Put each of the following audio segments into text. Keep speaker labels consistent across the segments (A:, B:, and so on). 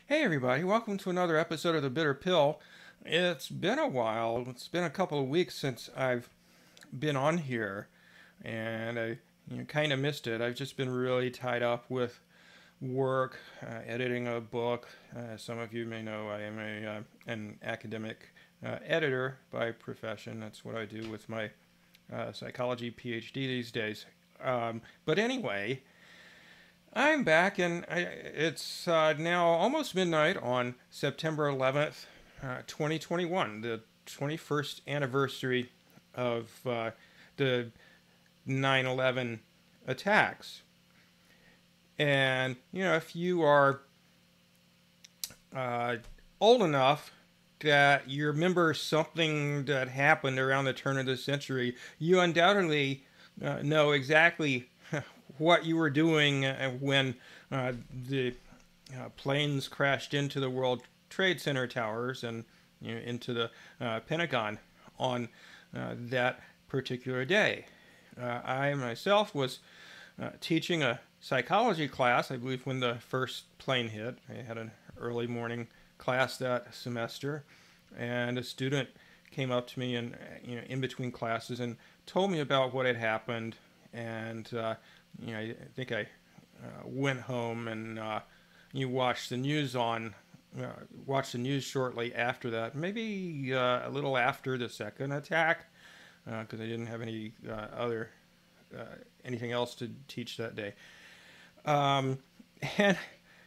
A: Hey everybody, welcome to another episode of The Bitter Pill. It's been a while. It's been a couple of weeks since I've been on here, and I kind of missed it. I've just been really tied up with work, editing a book. Some of you may know I am an academic editor by profession. That's what I do with my psychology PhD these days. But anyway, I'm back, and it's now almost midnight on September 11th, 2021, the 21st anniversary of the 9/11 attacks. And, if you are old enough that you remember something that happened around the turn of the century, you undoubtedly know exactly what you were doing when the planes crashed into the World Trade Center towers and into the Pentagon on that particular day. I myself was teaching a psychology class, I believe, when the first plane hit. I had an early morning class that semester, and a student came up to me and in between classes and told me about what had happened. And I think I went home and watched the news watched the news shortly after that, maybe a little after the second attack, because I didn't have anything else to teach that day. And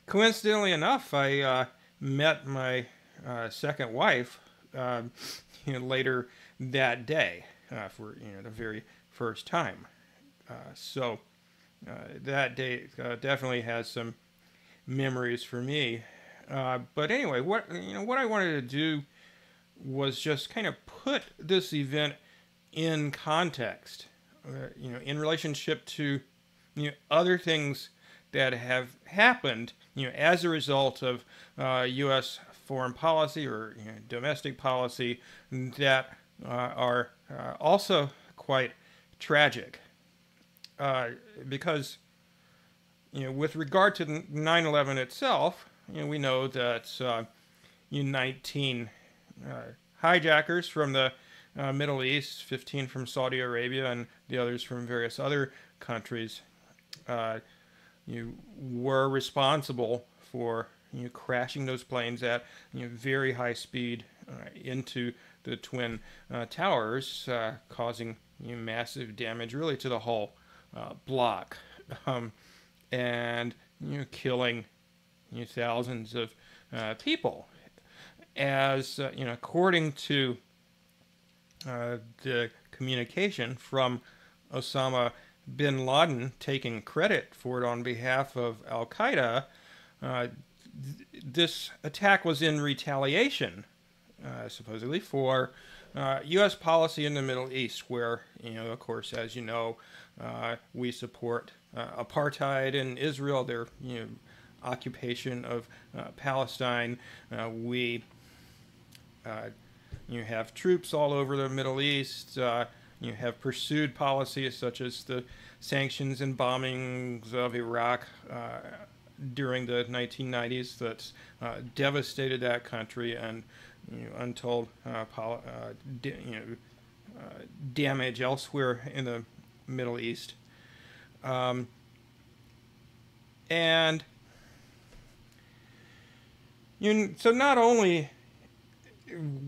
A: coincidentally enough, I met my second wife later that day for the very first time. So that day definitely has some memories for me. But anyway, what I wanted to do was just kind of put this event in context, in relationship to other things that have happened, as a result of U.S. foreign policy or domestic policy that are also quite tragic. Because, with regard to 9/11 itself, we know that 19 hijackers from the Middle East, 15 from Saudi Arabia, and the others from various other countries, were responsible for crashing those planes at very high speed into the Twin Towers, causing massive damage really to the whole block, and killing thousands of people. As according to the communication from Osama bin Laden, taking credit for it on behalf of Al Qaeda, this attack was in retaliation, supposedly, for U.S. policy in the Middle East, where, of course, as you know, we support apartheid in Israel, their occupation of Palestine. We have troops all over the Middle East. You have pursued policies such as the sanctions and bombings of Iraq during the 1990s that's devastated that country, and untold damage elsewhere in the Middle East. And so not only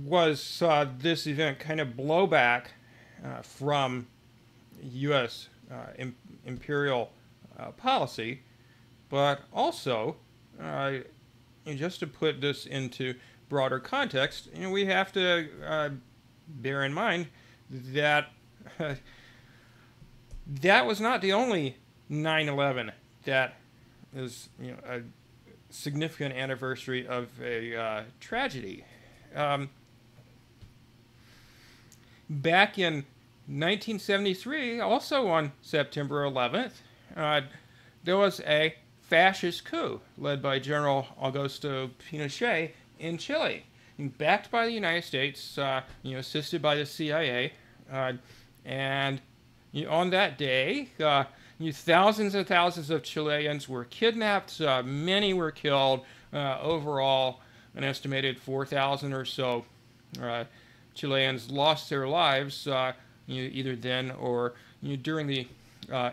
A: was this event kind of blowback from U.S. Imperial policy, but also, just to put this into broader context, we have to bear in mind that that was not the only 9/11 that is a significant anniversary of a tragedy. Back in 1973, also on September 11th, there was a fascist coup led by General Augusto Pinochet in Chile, backed by the United States, assisted by the CIA, and on that day, thousands and thousands of Chileans were kidnapped. Many were killed. overall, an estimated 4,000 or so Chileans lost their lives either then or during the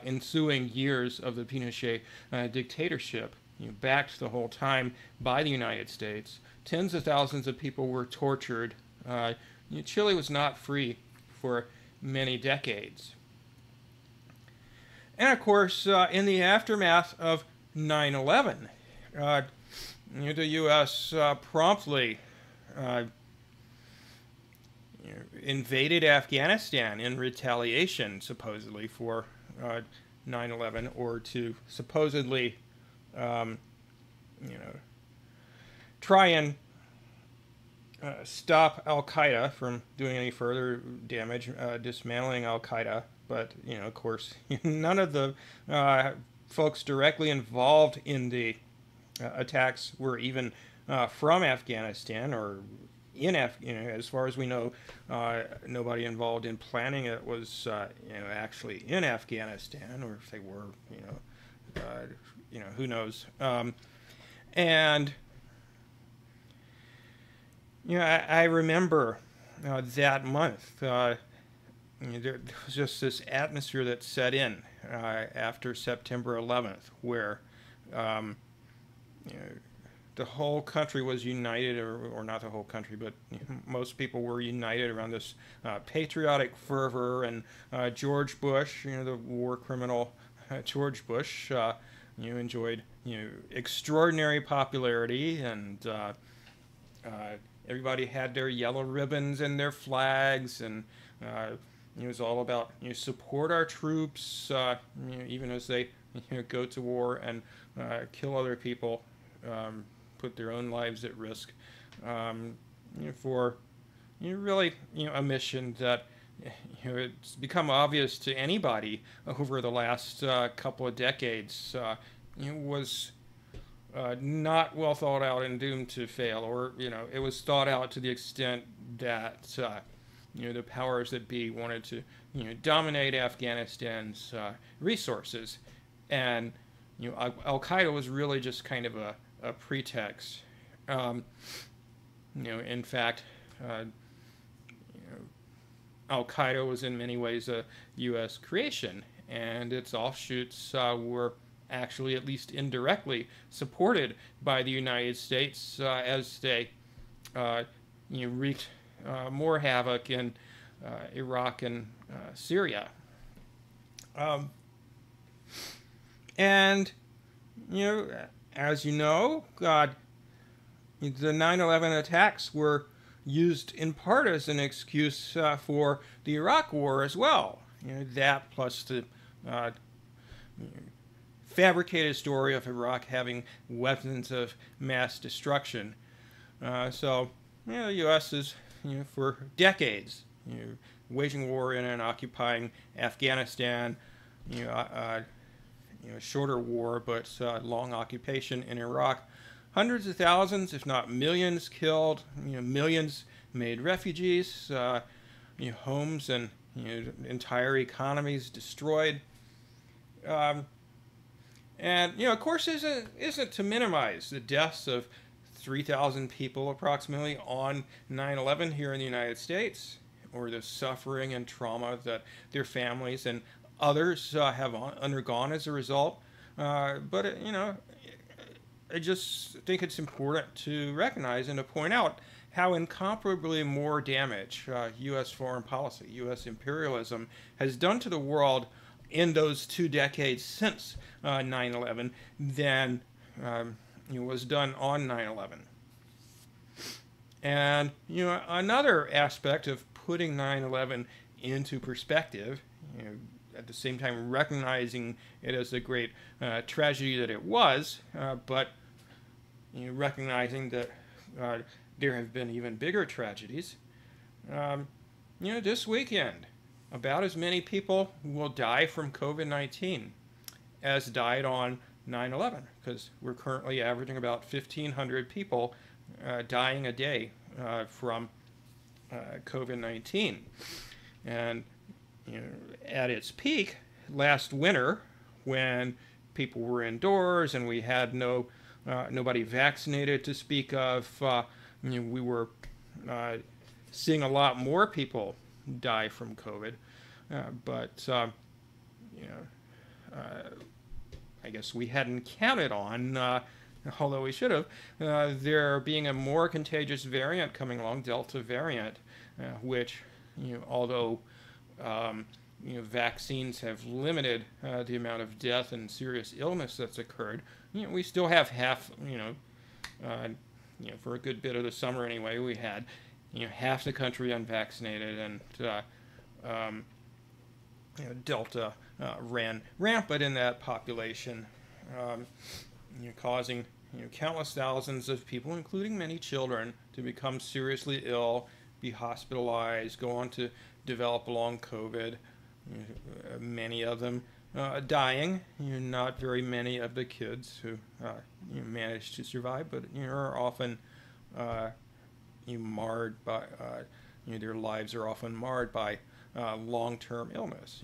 A: ensuing years of the Pinochet dictatorship, backed the whole time by the United States. Tens of thousands of people were tortured. Chile was not free for many decades. And of course, in the aftermath of 9/11, the U.S. Promptly invaded Afghanistan in retaliation, supposedly, for 9/11, or to supposedly, try and stop Al Qaeda from doing any further damage, dismantling Al Qaeda. But of course, none of the folks directly involved in the attacks were even from Afghanistan or as far as we know, nobody involved in planning it was actually in Afghanistan, or if they were, who knows. And I remember that month. There was just this atmosphere that set in after September 11th, where the whole country was united, or not the whole country, but most people were united around this patriotic fervor. And George Bush, the war criminal George Bush, enjoyed extraordinary popularity, and everybody had their yellow ribbons and their flags, and it was all about support our troops, even as they go to war and kill other people, put their own lives at risk for really a mission that it's become obvious to anybody over the last couple of decades was not well thought out and doomed to fail, or it was thought out to the extent that the powers that be wanted to dominate Afghanistan's resources, and Al Qaeda was really just kind of a pretext. In fact, Al Qaeda was in many ways a U.S. creation, and its offshoots were actually, at least indirectly, supported by the United States as they wreaked more havoc in Iraq and Syria. And as you know, the 9/11 attacks were used in part as an excuse for the Iraq War as well. That plus the fabricated story of Iraq having weapons of mass destruction. So the U.S. is, for decades, waging war in and occupying Afghanistan. Shorter war, but long occupation in Iraq. Hundreds of thousands, if not millions, killed. Millions made refugees. Homes and entire economies destroyed. And of course, isn't to minimize the deaths of 3,000 people approximately on 9/11 here in the United States, or the suffering and trauma that their families and others have undergone as a result. But I just think it's important to recognize and to point out how incomparably more damage U.S. foreign policy, U.S. imperialism has done to the world in those 2 decades since 9/11 than was done on 9/11. And another aspect of putting 9/11 into perspective, at the same time recognizing it as the great tragedy that it was, but recognizing that there have been even bigger tragedies. This weekend, about as many people will die from COVID-19 as died on 9/11, because we're currently averaging about 1,500 people dying a day from COVID-19. And at its peak last winter, when people were indoors and we had no nobody vaccinated to speak of. We were seeing a lot more people die from COVID, but you know, I guess we hadn't counted on, although we should have, there being a more contagious variant coming along, Delta variant, which, although vaccines have limited the amount of death and serious illness that's occurred, we still have half, for a good bit of the summer anyway, we had, half the country unvaccinated, and Delta ran rampant in that population, causing countless thousands of people, including many children, to become seriously ill, be hospitalized, go on to develop long COVID. Many of them dying. Not very many of the kids who managed to survive, but are often marred by their lives are often marred by long-term illness,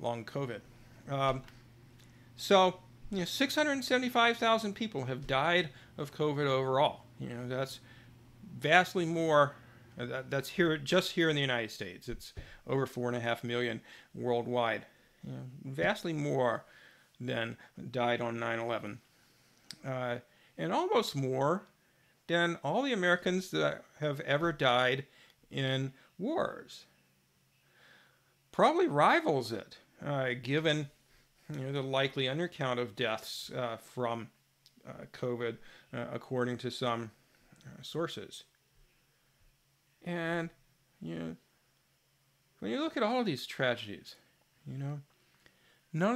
A: long COVID. So 675,000 people have died of COVID overall. That's vastly more. That's just here in the United States. It's over 4.5 million worldwide. Vastly more than died on 9/11, and almost more than all the Americans that have ever died in wars. Probably rivals it, given the likely undercount of deaths from COVID, according to some sources. And when you look at all of these tragedies, none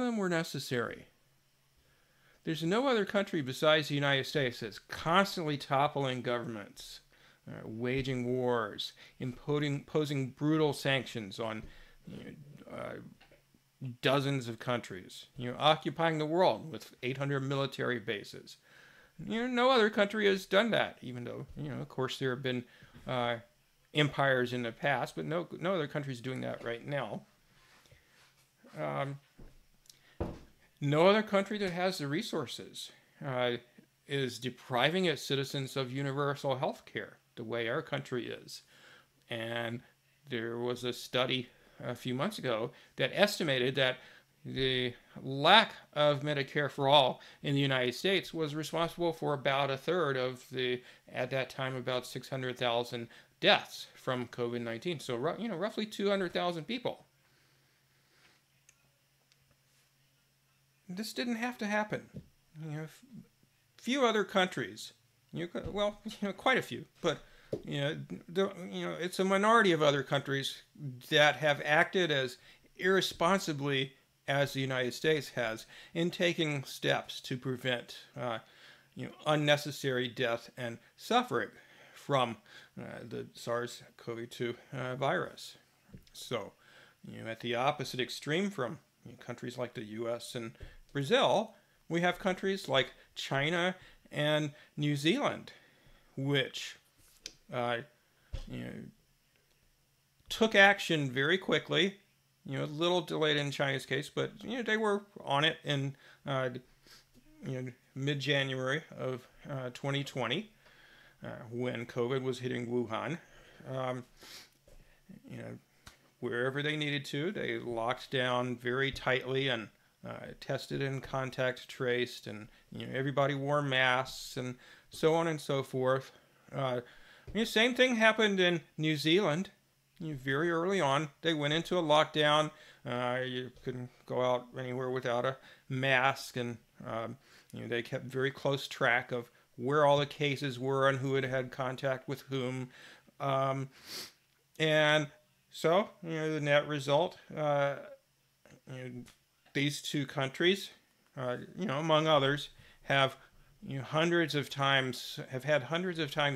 A: of them were necessary. There's no other country besides the United States that's constantly toppling governments, waging wars, imposing brutal sanctions on dozens of countries, occupying the world with 800 military bases. No other country has done that, even though, of course, there have been empires in the past, but no other country is doing that right now. No other country that has the resources is depriving its citizens of universal health care the way our country is. And there was a study a few months ago that estimated that the lack of Medicare for all in the United States was responsible for about a third of the, at that time, about 600,000 deaths from COVID-19. So, roughly 200,000 people. This didn't have to happen. Few other countries, quite a few, but it's a minority of other countries that have acted as irresponsibly as the United States has in taking steps to prevent unnecessary death and suffering from the SARS-CoV-2 virus. So, at the opposite extreme from countries like the U.S. and Brazil, we have countries like China and New Zealand, which took action very quickly. A little delayed in China's case, but they were on it in mid-January of 2020 when COVID was hitting Wuhan. Wherever they needed to, they locked down very tightly and tested and contact traced, and everybody wore masks and so on and so forth. Same thing happened in New Zealand. Very early on, they went into a lockdown. You couldn't go out anywhere without a mask, and they kept very close track of where all the cases were and who had had contact with whom. And so, the net result, these two countries, among others, have had hundreds of times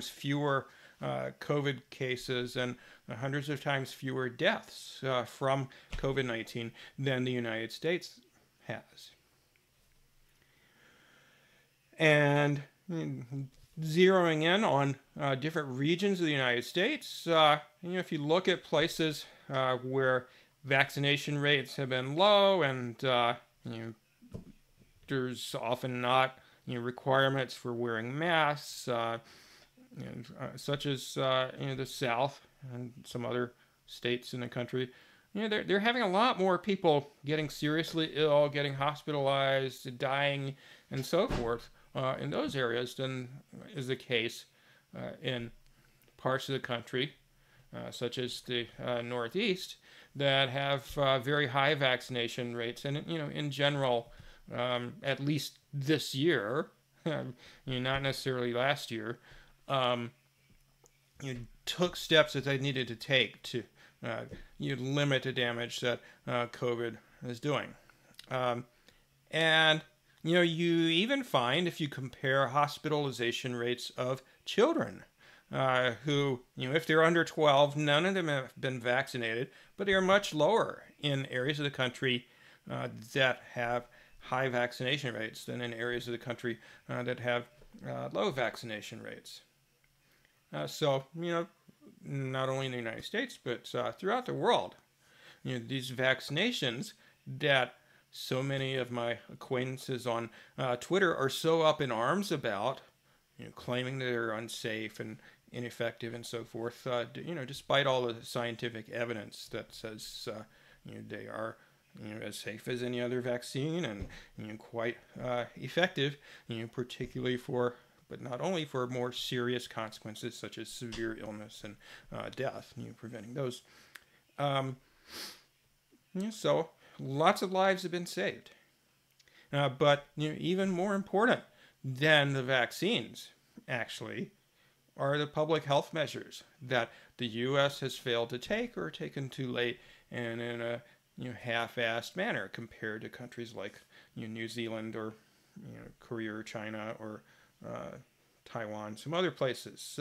A: fewer COVID cases and hundreds of times fewer deaths from COVID-19 than the United States has. And zeroing in on different regions of the United States, if you look at places where vaccination rates have been low and there's often not requirements for wearing masks, such as the South and some other states in the country. They're having a lot more people getting seriously ill, getting hospitalized, dying, and so forth in those areas than is the case in parts of the country, such as the Northeast, that have very high vaccination rates. And in general, at least this year, not necessarily last year, took steps that they needed to take to limit the damage that COVID is doing. And you even find, if you compare hospitalization rates of children who, if they're under 12, none of them have been vaccinated, but they are much lower in areas of the country that have high vaccination rates than in areas of the country that have low vaccination rates. So, not only in the United States, but throughout the world, these vaccinations that so many of my acquaintances on Twitter are so up in arms about, claiming that they're unsafe and ineffective and so forth, despite all the scientific evidence that says, they are, as safe as any other vaccine and, quite effective, particularly for, but not only for more serious consequences such as severe illness and death, preventing those. So lots of lives have been saved. But even more important than the vaccines, actually, are the public health measures that the U.S. has failed to take or taken too late and in a half-assed manner compared to countries like New Zealand or Korea or China or Taiwan, some other places.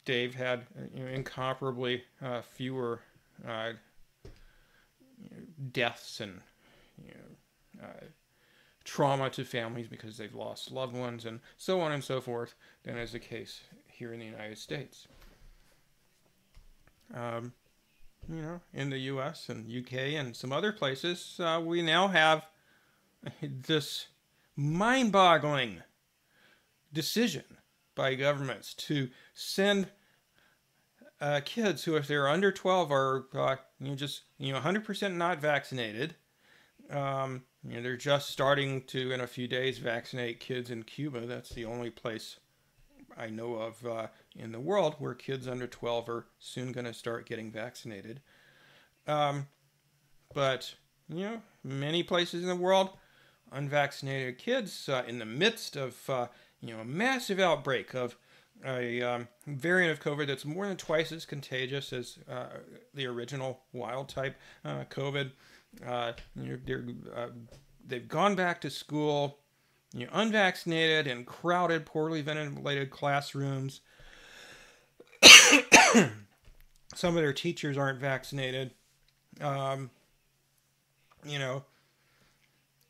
A: They've had incomparably fewer deaths and trauma to families because they've lost loved ones and so on and so forth than is the case here in the United States. In the U.S. and U.K. and some other places, we now have this mind-boggling decision by governments to send kids who, if they're under 12, are just 100% not vaccinated. They're just starting to, in a few days, vaccinate kids in Cuba. That's the only place I know of in the world where kids under 12 are soon going to start getting vaccinated. But, many places in the world, unvaccinated kids in the midst of, a massive outbreak of a variant of COVID that's more than twice as contagious as the original wild type COVID. They've gone back to school, unvaccinated in crowded, poorly ventilated classrooms. Some of their teachers aren't vaccinated.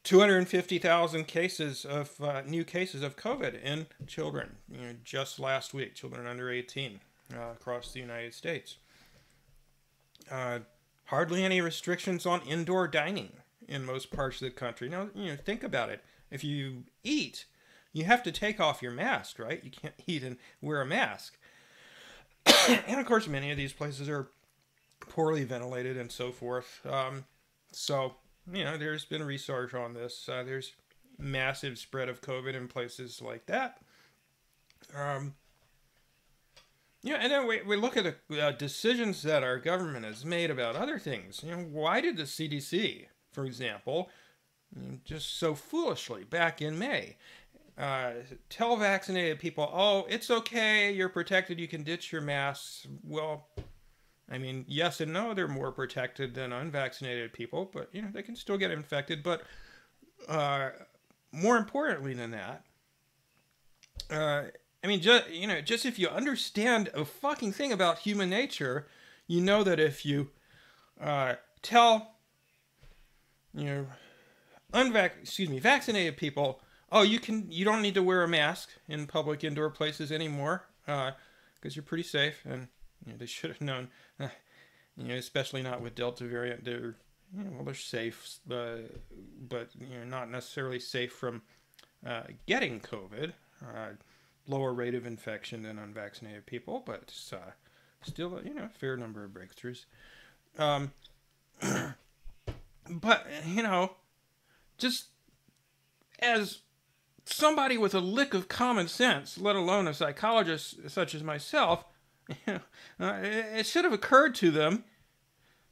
A: 250,000 cases of new cases of COVID in children, just last week, children under 18 across the United States. Hardly any restrictions on indoor dining in most parts of the country. Now, think about it. If you eat, you have to take off your mask, right? You can't eat and wear a mask. And of course, many of these places are poorly ventilated and so forth. There's been research on this. There's massive spread of COVID in places like that. And then we look at the decisions that our government has made about other things. Why did the CDC, for example, just so foolishly back in May, tell vaccinated people, oh, it's okay, you're protected, you can ditch your masks? Well, yes and no, they're more protected than unvaccinated people, but, they can still get infected. But more importantly than that, just if you understand a fucking thing about human nature, you know that if you tell, vaccinated people, oh, you don't need to wear a mask in public indoor places anymore, because you're pretty safe, and they should have known, especially not with Delta variant. They're well, they're safe, but not necessarily safe from getting COVID. Lower rate of infection than unvaccinated people, but still, a fair number of breakthroughs. Um, but just as somebody with a lick of common sense, let alone a psychologist such as myself, it should have occurred to them,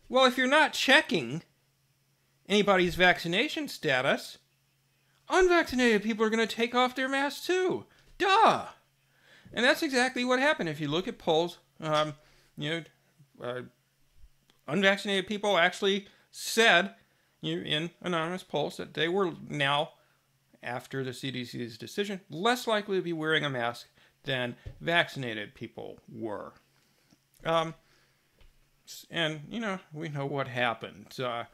A: well, if you're not checking anybody's vaccination status, unvaccinated people are going to take off their masks too. Duh! And that's exactly what happened. If you look at polls, unvaccinated people actually said in anonymous polls that they were now, after the CDC's decision, less likely to be wearing a mask than vaccinated people were. And, we know what happened. For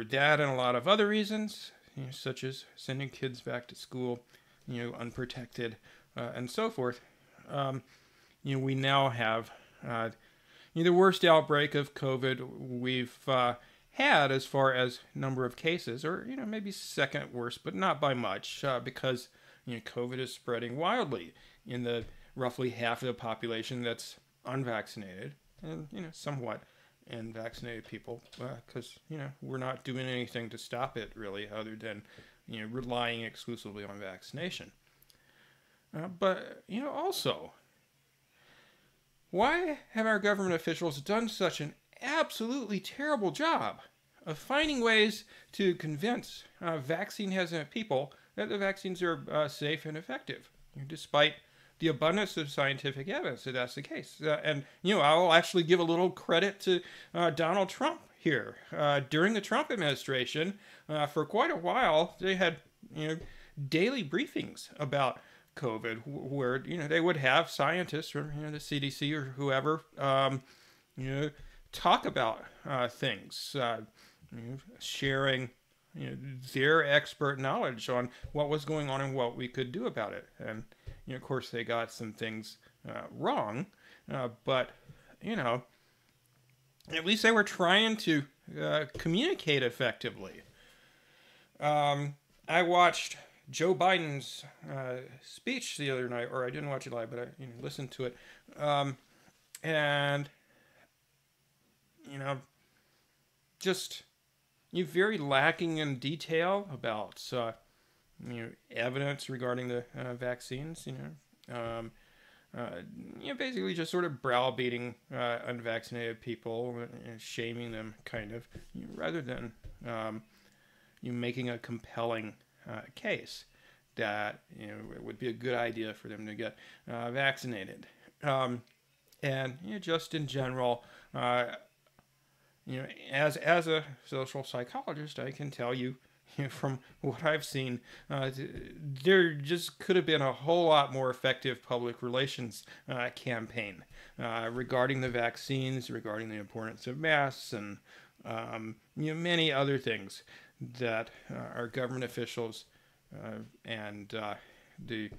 A: that and a lot of other reasons, such as sending kids back to school, unprotected, and so forth, we now have the worst outbreak of COVID we've had as far as number of cases, or maybe second worst, but not by much, because COVID is spreading wildly in the roughly half of the population that's unvaccinated, and somewhat in vaccinated people, because we're not doing anything to stop it really, other than relying exclusively on vaccination. But also, why have our government officials done such an absolutely terrible job of finding ways to convince vaccine hesitant people that the vaccines are safe and effective, despite the abundance of scientific evidence that that's the case? And I'll actually give a little credit to Donald Trump here. During the Trump administration, for quite a while, they had daily briefings about COVID, where they would have scientists from the CDC or whoever talk about things, sharing their expert knowledge on what was going on and what we could do about it. And of course, they got some things wrong, but at least they were trying to communicate effectively. I watched Joe Biden's speech the other night, or I didn't watch it live, but I listened to it, and just very lacking in detail about evidence regarding the vaccines. Basically just sort of browbeating unvaccinated people and shaming them, kind of, rather than making a compelling case that it would be a good idea for them to get vaccinated. And just in general, as a social psychologist, I can tell you, from what I've seen, there just could have been a whole lot more effective public relations campaign regarding the vaccines, regarding the importance of masks, and many other things that our government officials and the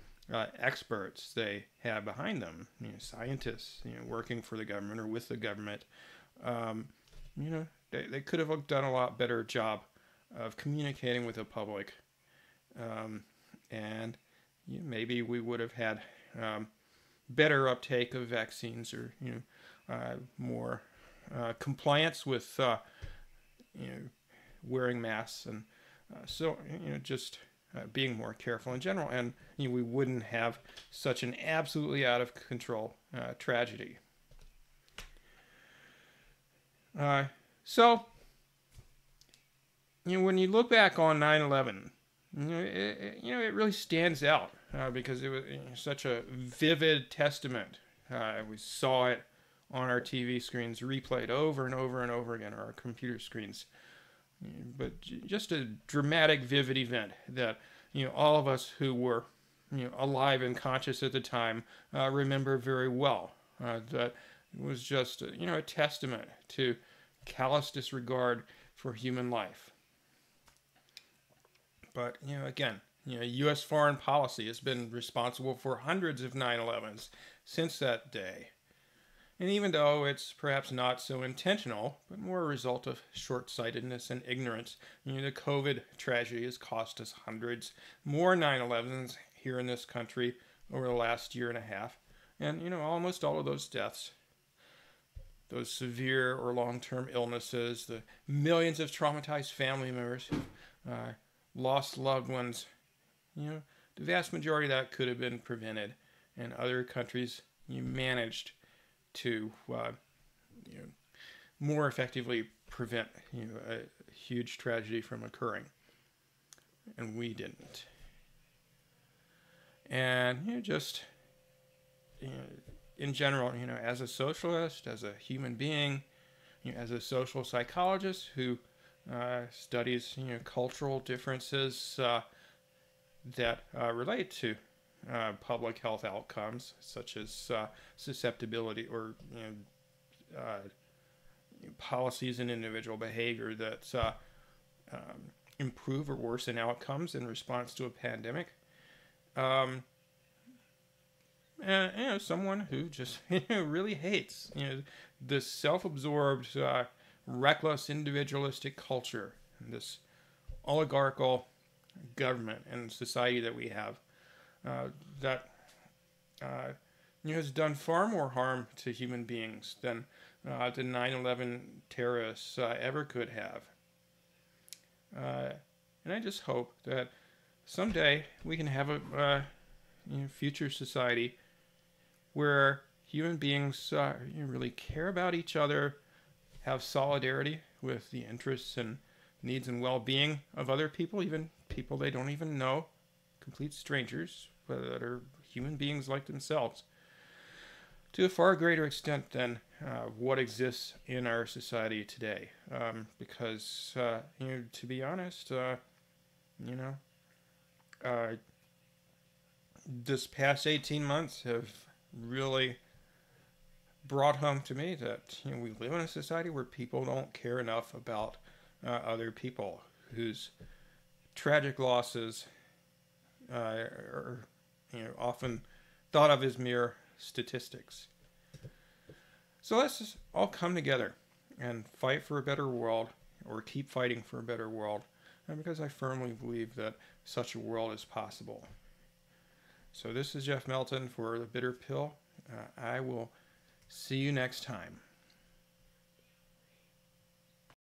A: experts they have behind them, scientists, working for the government or with the government, they could have done a lot better job of communicating with the public, and maybe we would have had better uptake of vaccines, or more compliance with wearing masks, and just being more careful in general, and we wouldn't have such an absolutely out of control tragedy. So when you look back on 9/11, it really stands out because it was such a vivid testament. We saw it on our TV screens, replayed over and over and over again, or our computer screens. But just a dramatic, vivid event that all of us who were alive and conscious at the time remember very well. That was just a testament to callous disregard for human life. But again, U.S. foreign policy has been responsible for hundreds of 9/11s since that day. And even though it's perhaps not so intentional, but more a result of short-sightedness and ignorance, the COVID tragedy has cost us hundreds more 9/11s here in this country over the last year and a half. And, almost all of those deaths, those severe or long-term illnesses, the millions of traumatized family members who lost loved ones, the vast majority of that could have been prevented. And other countries, managed to more effectively prevent a huge tragedy from occurring, and we didn't. And just in general, as a socialist, as a human being, as a social psychologist who studies cultural differences that relate to public health outcomes such as susceptibility or policies and individual behavior that improve or worsen outcomes in response to a pandemic. And someone who just really hates this self-absorbed, reckless, individualistic culture, this oligarchical government and society that we have that has done far more harm to human beings than the 9/11 terrorists ever could have. And I just hope that someday we can have a future society where human beings really care about each other, have solidarity with the interests and needs and well-being of other people, even people they don't even know, complete strangers, but that are human beings like themselves, to a far greater extent than what exists in our society today. Because, to be honest, this past 18 months have really brought home to me that we live in a society where people don't care enough about other people whose tragic losses are often thought of as mere statistics. So let's just all come together and fight for a better world, or keep fighting for a better world, because I firmly believe that such a world is possible. So this is Jeff Melton for The Bitter Pill. I will see you next time.